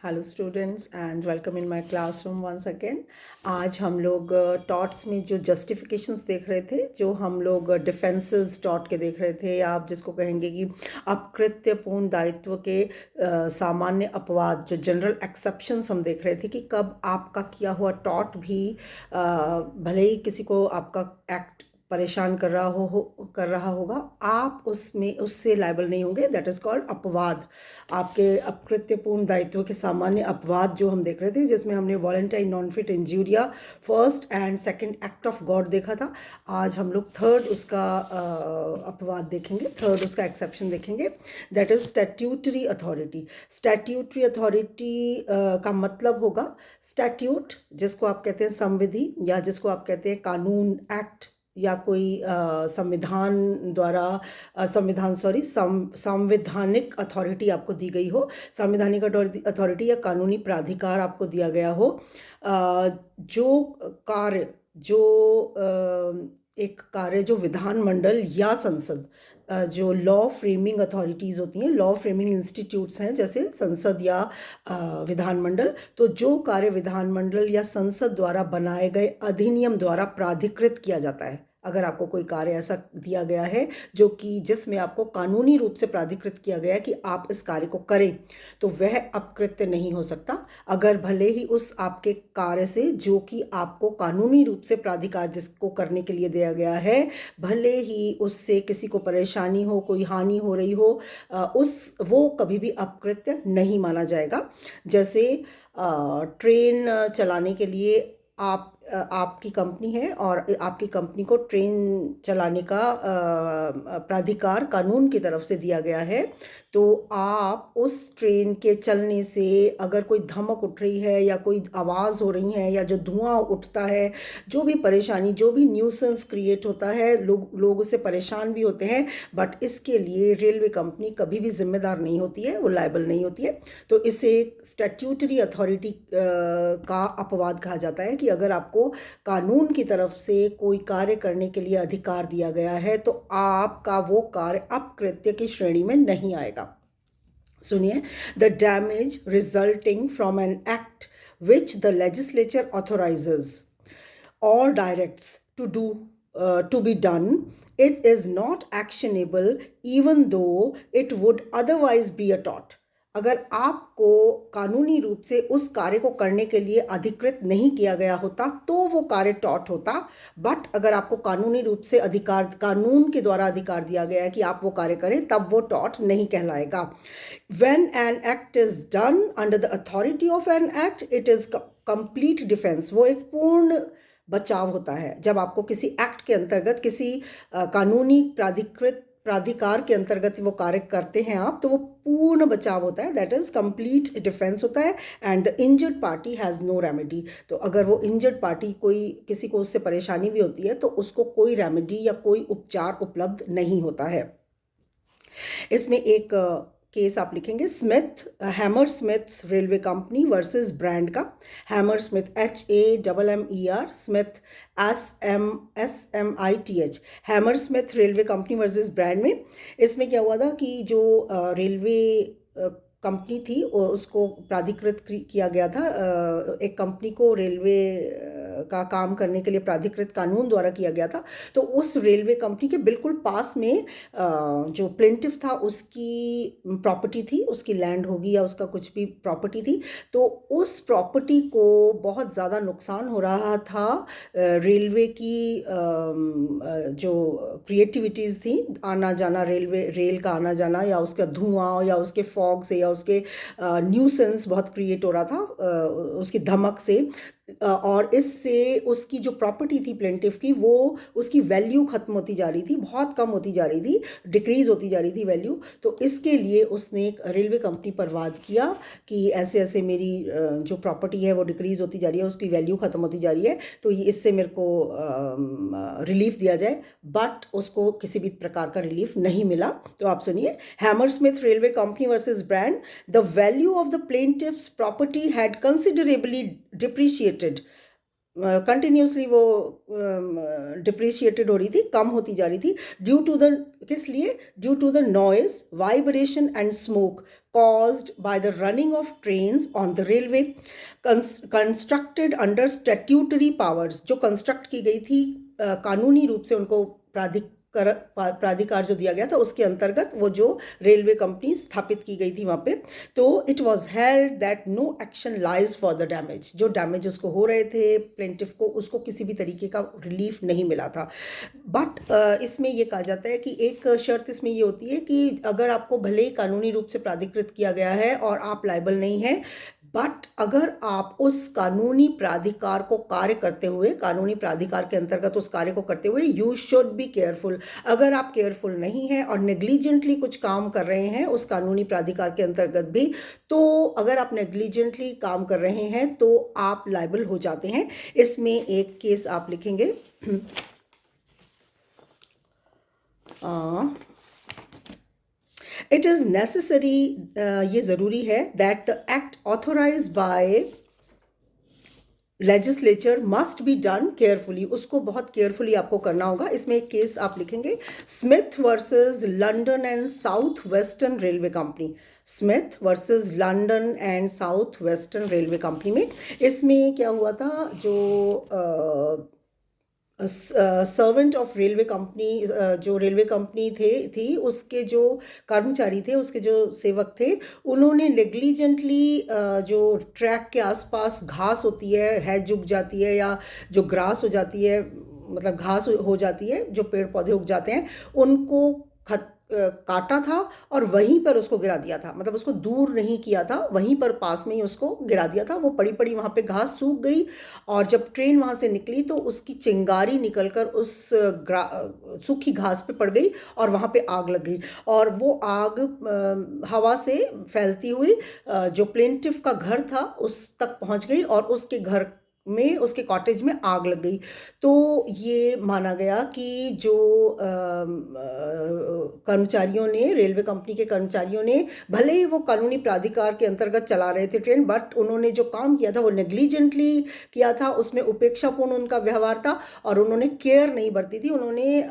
Hello students and welcome in my classroom once again. आज हम लोग टॉट्स में जो जस्टिफिकेशंस देख रहे थे, जो हम लोग डिफेंसेस टॉट के देख रहे थे, या आप जिसको कहेंगे कि अकृत्यपूर्ण दायित्व के सामान्य अपवाद, जो जनरल एक्सेप्शंस हम देख रहे थे कि कब आपका किया हुआ टॉट भी भले ही किसी को आपका एक्ट परेशान कर रहा होगा, आप उसमें उससे लायबल नहीं होंगे। दैट इज़ कॉल्ड अपवाद। आपके अकृत्यपूर्ण दायित्व के सामान्य अपवाद जो हम देख रहे थे, जिसमें हमने volenti non fit injuria first and second act of God देखा था। आज हम लोग थर्ड उसका अपवाद देखेंगे, थर्ड उसका एक्सेप्शन देखेंगे। That is statutory authority. Statutory authority का मतलब होगा स्टैट्यूट, जिसको आप कहते हैं संविधि, या जिसको आप कहते हैं कानून, एक्ट, या कोई संविधान द्वारा संवैधानिक अथॉरिटी आपको दी गई हो, संवैधानिक अथॉरिटी या कानूनी प्राधिकार आपको दिया गया हो। जो कार्य जो एक कार्य जो विधानमंडल या संसद, जो लॉ फ्रेमिंग अथॉरिटीज़ होती हैं, लॉ फ्रेमिंग इंस्टीट्यूट्स हैं, जैसे संसद या विधानमंडल, तो जो कार्य विधानमंडल या संसद द्वारा बनाए गए अधिनियम द्वारा प्राधिकृत किया जाता है। अगर आपको कोई कार्य ऐसा दिया गया है जो कि जिसमें आपको कानूनी रूप से प्राधिकृत किया गया है कि आप इस कार्य को करें, तो वह अपकृत्य नहीं हो सकता। अगर भले ही उस आपके कार्य से, जो कि आपको कानूनी रूप से प्राधिकार जिसको करने के लिए दिया गया है, भले ही उससे किसी को परेशानी हो, कोई हानि हो रही हो, वो कभी भी अपकृत्य नहीं माना जाएगा। जैसे ट्रेन चलाने के लिए आपकी कंपनी है और आपकी कंपनी को ट्रेन चलाने का प्राधिकार कानून की तरफ से दिया गया है, तो आप उस ट्रेन के चलने से अगर कोई धमक उठ रही है या कोई आवाज़ हो रही है या जो धुआं उठता है, जो भी परेशानी, जो भी न्यूसेंस क्रिएट होता है, लोग उससे परेशान भी होते हैं, बट इसके लिए रेलवे कंपनी कभी भी जिम्मेदार नहीं होती है, वो लायबल नहीं होती है। तो इसे स्टैट्यूटरी अथॉरिटी का अपवाद कहा जाता है कि अगर आपको कानून की तरफ से कोई कार्य करने के लिए अधिकार दिया गया है, तो आपका वो कार्य अपकृत्य की श्रेणी में नहीं आएगा। सुनिए, the damage resulting from an act which the legislature authorises or directs to be done, it is not actionable even though it would otherwise be a tort. अगर आपको कानूनी रूप से उस कार्य को करने के लिए अधिकृत नहीं किया गया होता तो वो कार्य टॉट होता, बट अगर आपको कानूनी रूप से अधिकार, कानून के द्वारा अधिकार दिया गया है कि आप वो कार्य करें, तब वो टॉट नहीं कहलाएगा। When an act is done under the authority of an act, it is complete defense. वो एक पूर्ण बचाव होता है। जब आपको किसी एक्ट के अंतर्गत, किसी कानूनी प्राधिकार के अंतर्गत वो कार्य करते हैं आप, तो वो पूर्ण बचाव होता है। दैट इज कंप्लीट डिफेंस होता है। And the injured party has no remedy. तो अगर वो इंजर्ड पार्टी, कोई किसी को उससे परेशानी भी होती है, तो उसको कोई रेमेडी या कोई उपचार उपलब्ध नहीं होता है। इसमें एक केस आप लिखेंगे, Smith, Hammersmith railway company versus Brand का। Hammersmith, HAMMER, Smith SMITH, Hammersmith railway company versus Brand में। इसमें क्या हुआ था कि जो रेलवे कंपनी थी उसको प्राधिकृत किया गया था, एक कंपनी को रेलवे का काम करने के लिए प्राधिकृत कानून द्वारा किया गया था। तो उस रेलवे कंपनी के बिल्कुल पास में जो प्लेंटिफ था, उसकी प्रॉपर्टी थी, उसकी लैंड होगी या उसका कुछ भी प्रॉपर्टी थी, तो उस प्रॉपर्टी को बहुत ज़्यादा नुकसान हो रहा था। रेलवे की जो क्रिएटिविटीज़ थी, आना जाना, रेल का आना जाना, या उसका धुआं, या उसके फॉग से, या उसके न्यूसेंस बहुत क्रिएट हो रहा था उसकी धमक से, और इससे उसकी जो प्रॉपर्टी थी प्लेंटिफ की, वो उसकी वैल्यू ख़त्म होती जा रही थी, बहुत कम होती जा रही थी, डिक्रीज़ होती जा रही थी वैल्यू। तो इसके लिए उसने एक रेलवे कंपनी पर वाद किया कि ऐसे ऐसे मेरी जो प्रॉपर्टी है वो डिक्रीज़ होती जा रही है, उसकी वैल्यू ख़त्म होती जा रही है, तो ये इससे मेरे को रिलीफ दिया जाए। बट उसको किसी भी प्रकार का रिलीफ नहीं मिला। तो आप सुनिए, Hammersmith railway company versus Brand, the value of the plaintiff's property had considerably depreciated. Continuously वो डिप्रिशिएटेड हो रही थी, कम होती जा रही थी, ड्यू टू द, किस लिए, due to the noise, vibration and smoke caused by the running of trains on the railway constructed under statutory powers, जो कंस्ट्रक्ट की गई थी कानूनी रूप से उनको प्राधिकार जो दिया गया था उसके अंतर्गत वो जो रेलवे कंपनी स्थापित की गई थी वहाँ पे, तो it was held that no action lies for the damage, जो डैमेज उसको हो रहे थे प्लेंटिफ को, उसको किसी भी तरीके का रिलीफ नहीं मिला था। बट इसमें ये कहा जाता है कि एक शर्त इसमें ये होती है कि अगर आपको भले ही कानूनी रूप से प्राधिकृत किया गया है और आप लायबल नहीं हैं, बट अगर आप उस कानूनी प्राधिकार को कार्य करते हुए, कानूनी प्राधिकार के अंतर्गत उस कार्य को करते हुए, यू शुड बी केयरफुल। अगर आप केयरफुल नहीं हैं और नेग्लिजेंटली कुछ काम कर रहे हैं उस कानूनी प्राधिकार के अंतर्गत भी, तो अगर आप नेग्लिजेंटली काम कर रहे हैं तो आप लायबल हो जाते हैं। इसमें एक केस आप लिखेंगे, इट इज़ नेसेसरी, ये ज़रूरी है, that the act authorise by legislature must be done carefully, उसको बहुत केयरफुली आपको करना होगा। इसमें एक केस आप लिखेंगे, Smith versus London and south western railway company, Smith versus London and south western railway company में इसमें क्या हुआ था, जो सर्वेंट ऑफ रेलवे कंपनी, जो रेलवे कंपनी थी उसके जो कर्मचारी थे, उसके जो सेवक थे, उन्होंने नेग्लिजेंटली जो ट्रैक के आसपास घास होती है, हैज उग जाती है या जो ग्रास हो जाती है, मतलब घास हो जाती है, जो पेड़ पौधे उग जाते हैं, उनको काटा था और वहीं पर उसको गिरा दिया था, मतलब उसको दूर नहीं किया था, वहीं पर पास में ही उसको गिरा दिया था। वो पड़ी पड़ी वहाँ पे घास सूख गई और जब ट्रेन वहाँ से निकली तो उसकी चिंगारी निकलकर उस सूखी घास पे पड़ गई और वहाँ पे आग लग गई, और वो आग हवा से फैलती हुई जो प्लेंटिफ का घर था उस तक पहुँच गई और उसके घर में, उसके कॉटेज में आग लग गई। तो ये माना गया कि जो कर्मचारियों ने, रेलवे कंपनी के कर्मचारियों ने, भले ही वो कानूनी प्राधिकार के अंतर्गत चला रहे थे ट्रेन, बट उन्होंने जो काम किया था वो नेग्लिजेंटली किया था, उसमें उपेक्षापूर्ण उनका व्यवहार था और उन्होंने केयर नहीं बरती थी, उन्होंने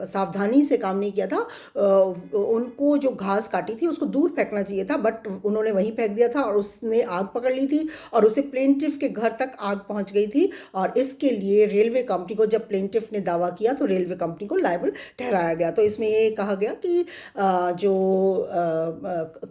सावधानी से काम नहीं किया था। उनको जो घास काटी थी उसको दूर फेंकना चाहिए था, बट उन्होंने वहीं फेंक दिया था और उसने आग पकड़ ली थी और उसे प्लेंटिफ के घर तक आग पहुंच गई थी। और इसके लिए रेलवे कंपनी को, जब प्लेंटिफ ने दावा किया तो रेलवे कंपनी को लायबल ठहराया गया। तो इसमें ये कहा गया कि जो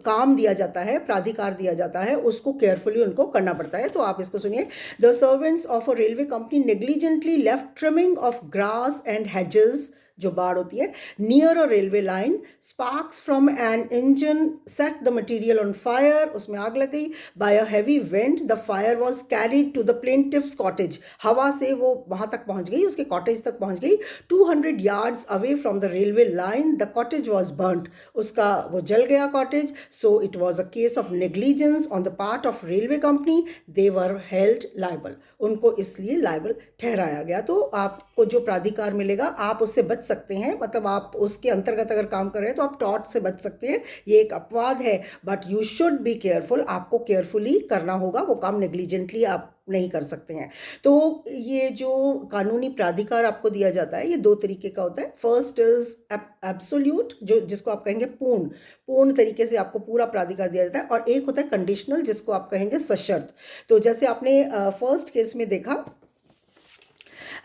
काम दिया जाता है, प्राधिकार दिया जाता है, उसको केयरफुली उनको करना पड़ता है। तो आप इसको सुनिए, the servants of a railway company negligently left trimming of grass and hedges, जो बाड़ होती है, near a railway line, sparks from an engine set the material on fire, उसमें आग लग गई। By a heavy wind the fire was carried to the plaintiff's cottage, हवा से वो वहां तक पहुंच गई, उसके कॉटेज तक पहुंच गई। 200 yards away from the railway line the cottage was burned, उसका वो जल गया cottage. So it was a case of negligence on the part of railway company, they were held liable, उनको इसलिए लायबल ठहराया गया। तो आपको जो प्राधिकार मिलेगा आप उससे बच सकते हैं, मतलब आप उसके अंतर्गत अगर काम कर रहे हैं तो आप टॉर्ट से बच सकते हैं, ये एक अपवाद है, but you should be careful, आपको केयरफुली करना होगा, वो काम नेग्लिजेंटली आप नहीं कर सकते हैं। तो ये जो कानूनी प्राधिकार आपको दिया जाता है ये दो तरीके का होता है। फर्स्ट इज एब्सोल्यूट, जो जिसको आप कहेंगे पूर्ण तरीके से आपको पूरा प्राधिकार दिया जाता है, और एक होता है कंडीशनल, जिसको आप कहेंगे सशर्त। तो जैसे आपने फर्स्ट केस में देखा,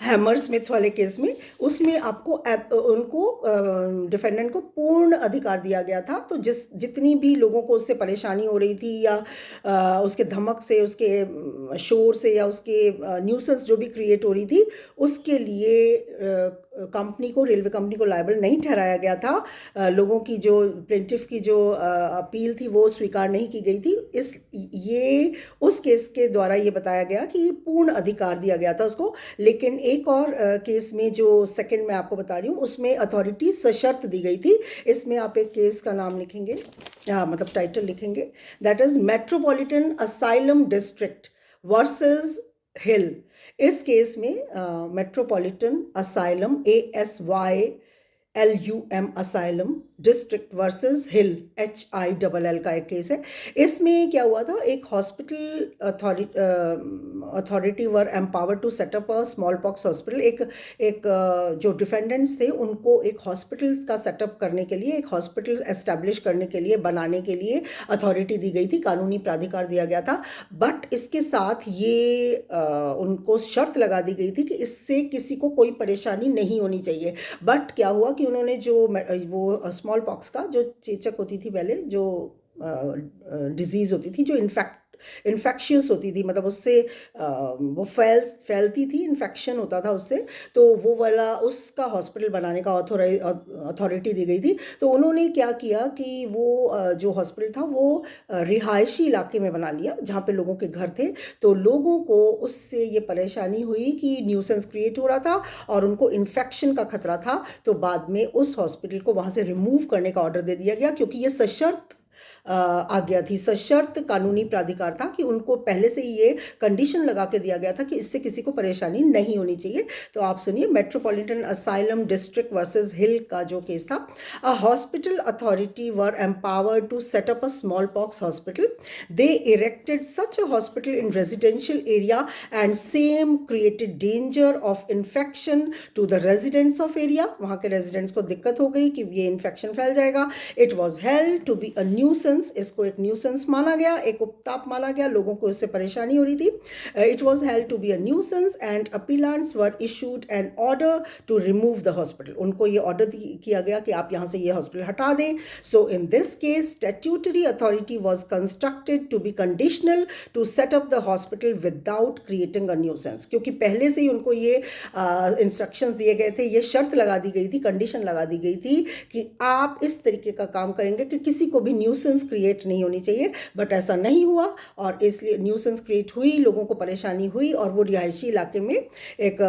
हैमर स्मिथ वाले केस में, उसमें आपको उनको डिफेंडेंट को पूर्ण अधिकार दिया गया था। तो जितनी भी लोगों को उससे परेशानी हो रही थी या उसके धमक से, उसके शोर से या उसके न्यूसेंस जो भी क्रिएट हो रही थी, उसके लिए कंपनी को, रेलवे कंपनी को लायबल नहीं ठहराया गया था। लोगों की जो प्लेंटिफ की जो अपील थी वो स्वीकार नहीं की गई थी। ये उस केस के द्वारा ये बताया गया कि पूर्ण अधिकार दिया गया था उसको। लेकिन एक और केस में जो सेकंड मैं आपको बता रही हूँ, उसमें अथॉरिटी सशर्त दी गई थी। इसमें आप एक केस का नाम लिखेंगे, मतलब टाइटल लिखेंगे, that is Metropolitan asylum district versus Hill. इस केस में Metropolitan Asylum, ASYLUM asylum district versus Hill, HILL का एक केस है। इसमें क्या हुआ था, एक hospital authority were empowered to set up a smallpox hospital. एक जो डिफेंडेंट्स थे उनको एक हॉस्पिटल का सेटअप करने के लिए, एक हॉस्पिटल एस्टेब्लिश करने के लिए, बनाने के लिए अथॉरिटी दी गई थी, कानूनी प्राधिकार दिया गया था। बट इसके साथ ये उनको शर्त लगा दी गई थी कि इससे किसी को कोई परेशानी नहीं होनी चाहिए। बट क्या हुआ कि उन्होंने जो वो स्मॉल पॉक्स का जो चेचक होती थी पहले, जो डिजीज़ होती थी, जो इन्फेक्शियस होती थी, मतलब उससे वो फैलती थी, इन्फेक्शन होता था उससे, तो वो वाला उसका हॉस्पिटल बनाने का अथॉरिटी दी गई थी। तो उन्होंने क्या किया कि वो जो हॉस्पिटल था वो रिहायशी इलाके में बना लिया जहाँ पे लोगों के घर थे। तो लोगों को उससे ये परेशानी हुई कि न्यूसेंस क्रिएट हो रहा था और उनको इन्फेक्शन का खतरा था। तो बाद में उस हॉस्पिटल को वहाँ से रिमूव करने का ऑर्डर दे दिया गया, क्योंकि ये सशर्त आज्ञा थी, सशर्त कानूनी प्राधिकार था कि उनको पहले से ही ये कंडीशन लगा के दिया गया था कि इससे किसी को परेशानी नहीं होनी चाहिए। तो आप सुनिए, metropolitan asylum district versus Hill का जो केस था। A hospital authority were empowered to set up a smallpox hospital. They erected such a hospital in residential area and same created danger of infection to the residents of area. वहाँ के residents को दिक्कत हो गई कि ये infection फैल जाएगा। It was held to be a nuisance, इसको एक न्यूसेंस माना गया, एक उपताप माना गया, लोगों को इससे परेशानी हो रही थी। It was held to be a nuisance and appellants were issued an order to remove the hospital. उनको ये ऑर्डर किया गया कि आप यहाँ से ये हॉस्पिटल हटा दें। So in this case statutory authority was constructed to be conditional to set up the hospital without creating a nuisance, क्योंकि पहले से ही उनको ये इंस्ट्रक्शंस दिए गए थे, ये शर्त लगा दी गई थी, कंडीशन लगा दी गई थी कि आप इस तरीके का काम करेंगे कि किसी को भी न्यूसेंस क्रिएट नहीं होनी चाहिए। बट ऐसा नहीं हुआ और इसलिए न्यूसेंस क्रिएट हुई, लोगों को परेशानी हुई और वो रिहायशी इलाके में एक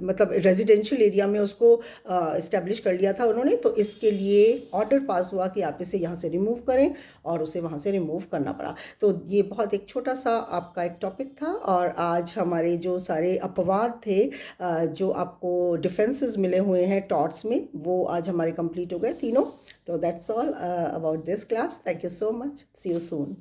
मतलब रेजिडेंशियल एरिया में उसको इस्टेब्लिश कर लिया था उन्होंने। तो इसके लिए ऑर्डर पास हुआ कि आप इसे यहाँ से रिमूव करें और उसे वहाँ से रिमूव करना पड़ा। तो ये बहुत एक छोटा सा आपका एक टॉपिक था और आज हमारे जो सारे अपवाद थे, जो आपको डिफेंसेस मिले हुए हैं टॉर्ट्स में, वो आज हमारे कंप्लीट हो गए तीनों। तो that's all about this class. Thank you so much, see you soon.